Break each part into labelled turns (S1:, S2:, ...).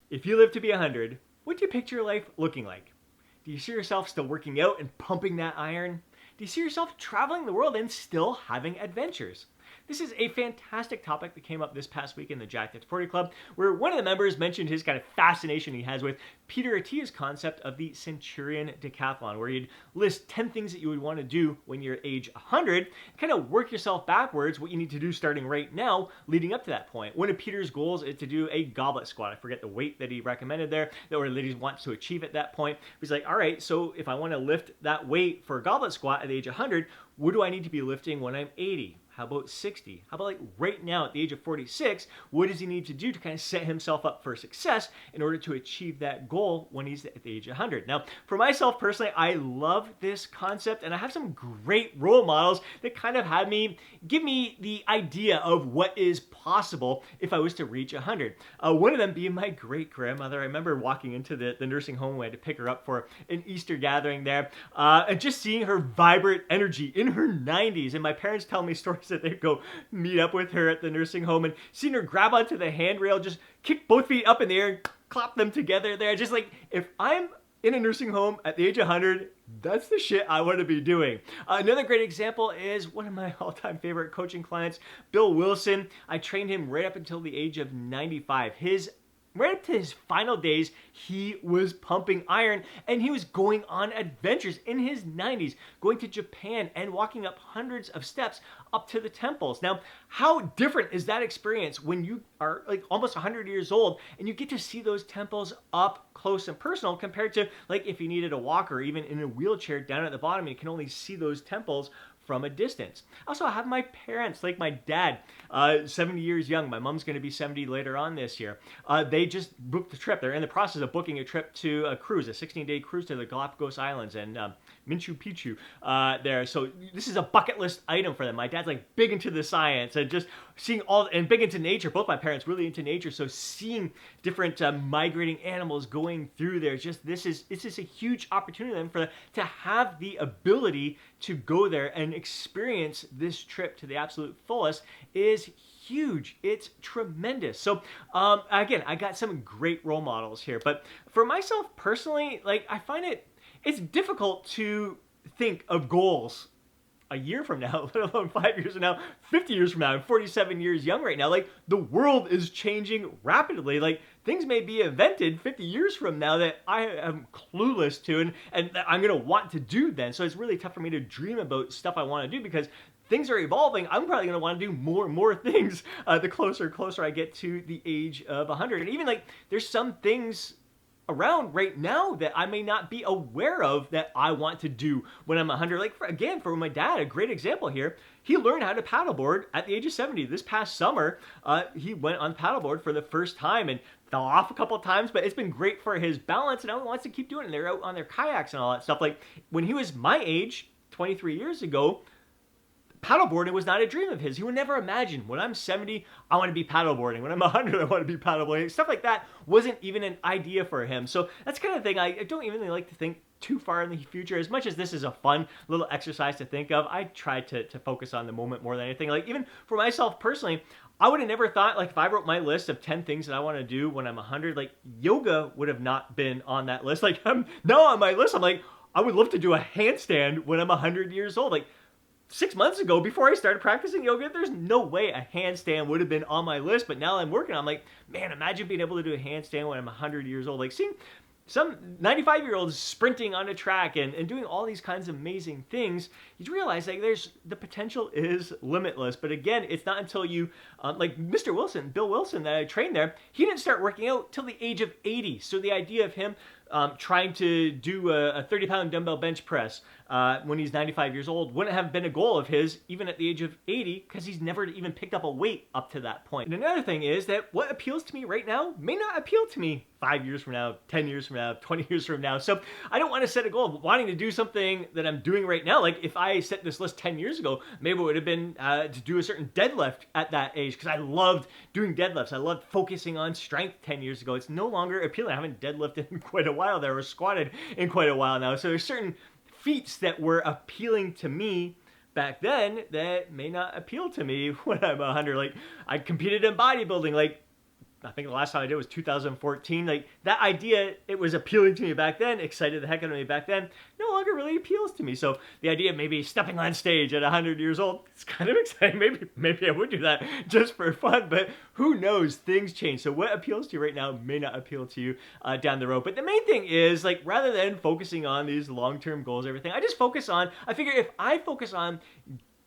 S1: If you live to be 100, what do you picture your life looking like? Do you see yourself still working out and pumping that iron? Do you see yourself traveling the world and still having adventures? This is a fantastic topic that came up this past week in the Jack That's 40 Club, where one of the members mentioned his kind of fascination he has with Peter Attia's concept of the Centurion decathlon, where you'd list 10 things that you would want to do when you're age 100, kind of work yourself backwards, what you need to do starting right now, leading up to that point. One of Peter's goals is to do a goblet squat. I forget the weight that he recommended there, or that he wants to achieve at that point. He's like, all right, so if I want to lift that weight for a goblet squat at the age 100, what do I need to be lifting when I'm 80? How about 60? How about like right now at the age of 46, what does he need to do to kind of set himself up for success in order to achieve that goal when he's at the age of 100? Now, for myself personally, I love this concept, and I have some great role models that kind of give me the idea of what is possible if I was to reach 100. One of them being my great grandmother. I remember walking into the nursing home. We had to pick her up for an Easter gathering there, and just seeing her vibrant energy in her 90s. And my parents tell me stories that they'd go meet up with her at the nursing home and seeing her grab onto the handrail, just kick both feet up in the air and clap them together there. Just like, if I'm in a nursing home at the age of 100, that's the shit I want to be doing. Another great example is one of my all-time favorite coaching clients, Bill Wilson. I trained him right up until the age of 95. Right up to his final days, he was pumping iron, and he was going on adventures in his 90s, going to Japan and walking up hundreds of steps up to the temples. Now, how different is that experience when you are like almost 100 years old and you get to see those temples up close and personal, compared to like if you needed a walker, even in a wheelchair down at the bottom, and you can only see those temples from a distance. Also, I have my parents, like my dad, 70 years young. My mom's going to be 70 later on this year. They just booked the trip. They're in the process of booking a trip to a cruise, a 16-day cruise to the Galapagos Islands and Machu Picchu there. So this is a bucket list item for them. My dad's like big into the science and just seeing and big into nature. Both my parents really into nature. So seeing different migrating animals going through there, it's just a huge opportunity for them to have the ability to go there and experience this trip to the absolute fullest is huge. It's tremendous. So again, I got some great role models here, but for myself personally, like I find it's difficult to think of goals a year from now, let alone 5 years from now, 50 years from now. I'm 47 years young right now. Like, the world is changing rapidly. Like, things may be invented 50 years from now that I am clueless to and that I'm going to want to do then. So it's really tough for me to dream about stuff I want to do, because things are evolving. I'm probably going to want to do more and more things the closer I get to the age of 100. And even like, there's some things around right now that I may not be aware of that I want to do when I'm 100. Like, for my dad, a great example here. He learned how to paddleboard at the age of 70. This past summer, he went on paddleboard for the first time and fell off a couple of times, but it's been great for his balance, and now he wants to keep doing it. And they're out on their kayaks and all that stuff. Like, when he was my age, 23 years ago, paddleboarding was not a dream of his. He would never imagine, when I'm 70, I want to be paddleboarding. When I'm 100, I want to be paddleboarding. Stuff like that wasn't even an idea for him. So that's the kind of thing I don't even really like to think too far in the future. As much as this is a fun little exercise to think of, I try to focus on the moment more than anything. Like, even for myself personally, I would have never thought, like, if I wrote my list of 10 things that I want to do when I'm 100, like, yoga would have not been on that list. Like, I'm now on my list, I'm like, I would love to do a handstand when I'm 100 years old. Like, 6 months ago, before I started practicing yoga, there's no way a handstand would have been on my list. But now I'm working, I'm like, man, imagine being able to do a handstand when I'm 100 years old. Like, seeing some 95-year-olds sprinting on a track and doing all these kinds of amazing things, you realize like the potential is limitless. But again, it's not until you, like Mr. Wilson, Bill Wilson, that I trained there, he didn't start working out till the age of 80. So the idea of him trying to do a 30-pound dumbbell bench press when he's 95 years old wouldn't have been a goal of his even at the age of 80, because he's never even picked up a weight up to that point. And another thing is that what appeals to me right now may not appeal to me 5 years from now, 10 years from now, 20 years from now. So I don't want to set a goal of wanting to do something that I'm doing right now. Like, if I set this list 10 years ago, maybe it would have been to do a certain deadlift at that age, because I loved doing deadlifts. I loved focusing on strength 10 years ago. It's no longer appealing. I haven't deadlifted in quite a while there, or squatted in quite a while now. So there's certain feats that were appealing to me back then that may not appeal to me when I'm 100. Like, I competed in bodybuilding. Like, I think the last time I did was 2014. Like that idea, it was appealing to me back then, excited the heck out of me back then, no longer really appeals to me. So the idea of maybe stepping on stage at 100 years old, it's kind of exciting. Maybe I would do that just for fun, but who knows? Things change. So what appeals to you right now may not appeal to you down the road. But the main thing is, like, rather than focusing on these long-term goals, everything, I figure if I focus on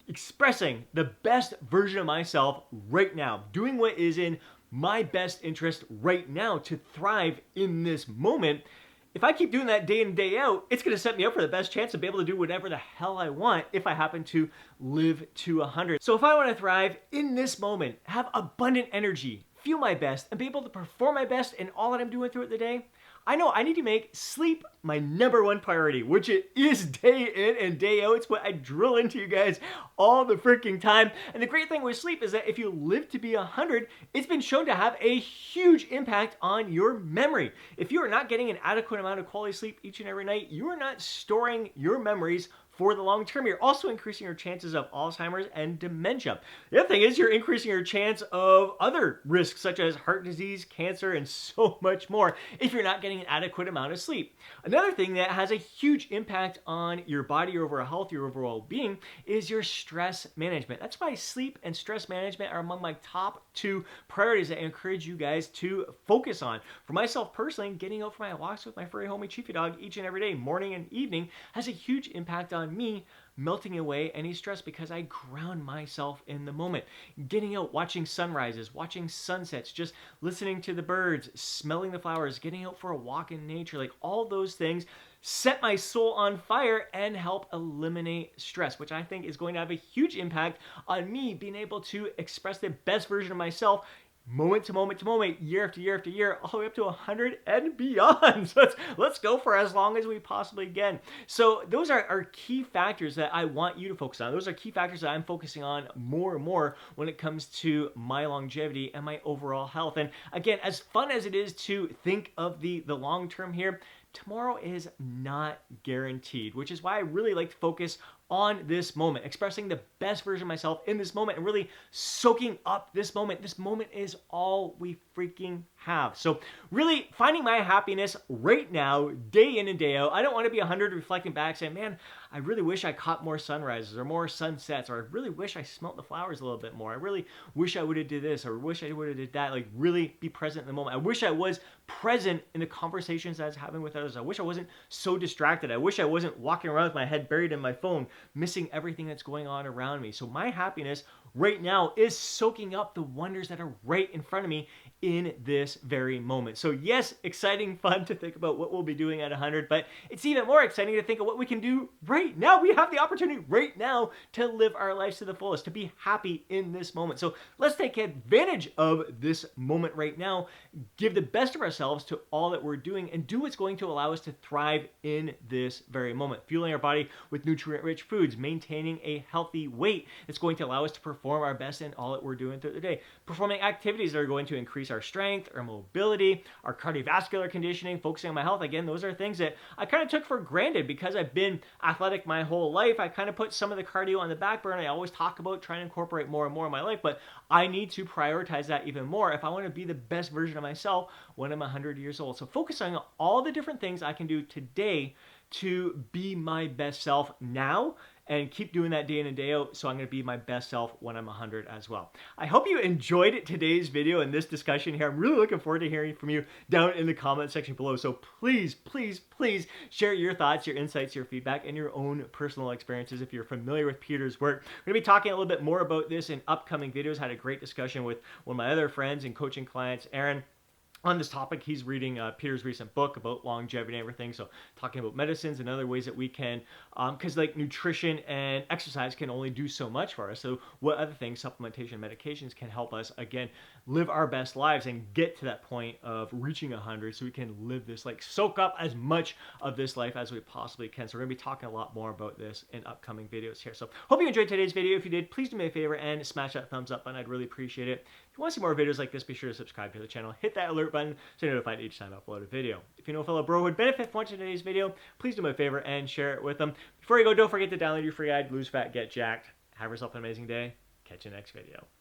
S1: expressing the best version of myself right now, doing what is in my best interest right now to thrive in this moment, if I keep doing that day in, day out, it's going to set me up for the best chance to be able to do whatever the hell I want if I happen to live to 100. So if I want to thrive in this moment, have abundant energy, feel my best, and be able to perform my best in all that I'm doing throughout the day, I know I need to make sleep my #1 priority, which it is day in and day out. It's what I drill into you guys all the freaking time. And the great thing with sleep is that if you live to be 100, it's been shown to have a huge impact on your memory. If you are not getting an adequate amount of quality sleep each and every night, you are not storing your memories for the long term. You're also increasing your chances of Alzheimer's and dementia. The other thing is you're increasing your chance of other risks such as heart disease, cancer, and so much more if you're not getting an adequate amount of sleep. Another thing that has a huge impact on your body, your overall health, your overall being is your stress management. That's why sleep and stress management are among my top 2 priorities that I encourage you guys to focus on. For myself personally, getting out for my walks with my furry homie Chiefy Dog each and every day, morning and evening, has a huge impact on me melting away any stress because I ground myself in the moment. Getting out, watching sunrises, watching sunsets, just listening to the birds, smelling the flowers, getting out for a walk in nature, like all those things set my soul on fire and help eliminate stress, which I think is going to have a huge impact on me being able to express the best version of myself moment to moment to moment, year after year after year, all the way up to 100 and beyond. So let's go for as long as we possibly can. So those are key factors that I want you to focus on. Those are key factors that I'm focusing on more and more when it comes to my longevity and my overall health. And again, as fun as it is to think of the long term here, tomorrow is not guaranteed, which is why I really like to focus on this moment, expressing the best version of myself in this moment and really soaking up this moment. This moment is all we freaking have. So really finding my happiness right now, day in and day out. I don't want to be 100 reflecting back saying, man, I really wish I caught more sunrises or more sunsets, or I really wish I smelt the flowers a little bit more. I really wish I would have did this or wish I would have did that. Like really be present in the moment. I wish I was present in the conversations I was having with others. I wish I wasn't so distracted. I wish I wasn't walking around with my head buried in my phone, missing everything that's going on around me. So my happiness right now is soaking up the wonders that are right in front of me in this very moment. So yes, exciting, fun to think about what we'll be doing at 100, but it's even more exciting to think of what we can do right now. We have the opportunity right now to live our lives to the fullest, to be happy in this moment. So let's take advantage of this moment right now, give the best of ourselves to all that we're doing, and do what's going to allow us to thrive in this very moment. Fueling our body with nutrient-rich foods, maintaining a healthy weight that's going to allow us to perform our best in all that we're doing through the day. Performing activities that are going to increase our strength, our mobility, our cardiovascular conditioning, focusing on my health. Again, those are things that I kind of took for granted because I've been athletic my whole life. I kind of put some of the cardio on the back burner. I always talk about trying to incorporate more and more in my life, but I need to prioritize that even more if I want to be the best version of myself when I'm 100 years old. So focusing on all the different things I can do today to be my best self now and keep doing that day in and day out, so I'm going to be my best self when I'm 100 as well. I hope you enjoyed today's video and this discussion here. I'm really looking forward to hearing from you down in the comment section below. So please, please, please share your thoughts, your insights, your feedback, and your own personal experiences if you're familiar with Peter's work. We're going to be talking a little bit more about this in upcoming videos. I had a great discussion with one of my other friends and coaching clients, Aaron, on this topic. He's reading Peter's recent book about longevity and everything. So talking about medicines and other ways that we can, because like nutrition and exercise can only do so much for us. So what other things, supplementation, medications can help us, again, live our best lives and get to that point of reaching 100 so we can live this, like soak up as much of this life as we possibly can. So we're going to be talking a lot more about this in upcoming videos here. So hope you enjoyed today's video. If you did, please do me a favor and smash that thumbs up button. I'd really appreciate it. If you want to see more videos like this, be sure to subscribe to the channel. Hit that alert button so you're notified each time I upload a video. If you know a fellow bro who would benefit from watching today's video, please do me a favor and share it with them. Before you go, don't forget to download your free guide, Lose Fat, Get Jacked. Have yourself an amazing day. Catch you next video.